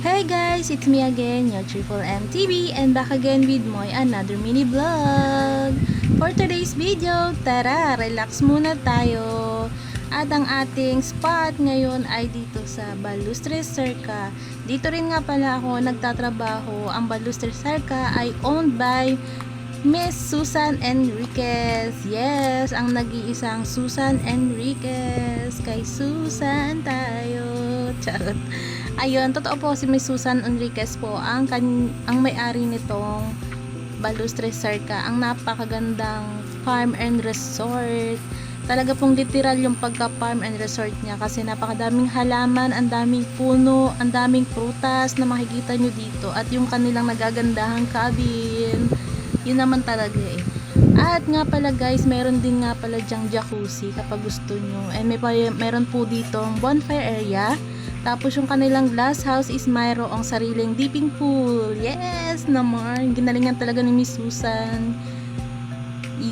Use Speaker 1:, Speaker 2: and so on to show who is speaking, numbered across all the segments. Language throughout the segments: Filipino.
Speaker 1: Hey guys, it's me again, your Triple M TV, and back again with my another mini vlog. For today's video, tara, relax muna tayo. At ang ating spot ngayon ay dito sa Balustres Circa. Dito rin nga pala ako nagtatrabaho. Ang Balustres Circa ay owned by Miss Susan Enriquez. Yes, ang nag-iisang Susan Enriquez. Kay Susan tayo. Charot. Ayun, totoo po si Miss Susan Enriquez po ang may-ari nitong Balustres Circa. Ang napakagandang farm and resort. Talaga pong literal yung pagka-farm and resort niya kasi napakadaming halaman, ang daming puno, ang daming prutas na makikita nyo dito at yung kanilang nagagandahang cabin. Yun naman talaga eh. At nga pala guys, meron din nga pala dyang jacuzzi kapag gusto nyo. And meron po ditong bonfire area. Tapos yung kanilang glass house is mayroong sariling dipping pool. Yes naman, ginalingan talaga ni Miss Susan.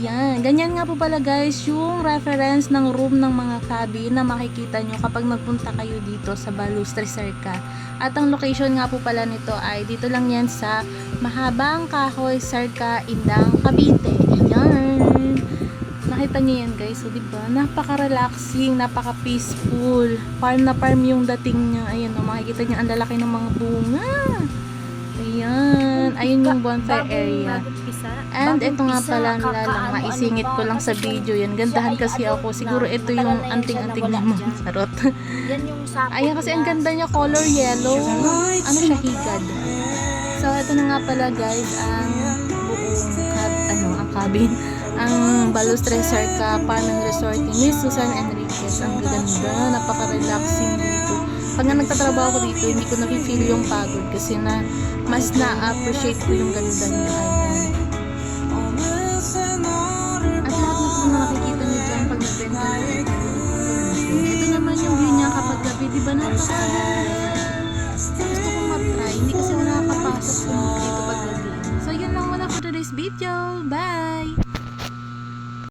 Speaker 1: Yan, ganyan nga po pala guys yung reference ng room ng mga cabin na makikita nyo kapag nagpunta kayo dito sa Balustres Circa. At ang location nga po pala nito ay dito lang yan sa Mahabang Kahoy Circa, Indang, Cavite. Yan. Nakita nyo yan guys, so diba? Napaka-relaxing, napaka-peaceful. Farm na farm yung dating niya. Ayan, makikita nyo ang lalaki ng mga bunga. Ayan, ayun yung bonfire area. And ito nga pala lang, maisingit ko lang sa video yan. Gandahan kasi ako. Siguro ito yung anting-anting naman. Sarot. Ayan kasi ang ganda niya, color yellow. Ano siya, higad. So ito na nga pala guys, ang buong ang cabin. Ang Balustres Circa Farm and Resort ni Miss Susan Enriquez. Ang ganda, napaka-relaxing dito. Pag nga nagtatrabaho ko dito, hindi ko na-feel yung pagod kasi mas na-appreciate ko yung ganda niya. Ayan. At lahat na po nakikita niyo dyan pag nag-rent. Ito naman yung view niya kapag gabi, diba napaka-ganda?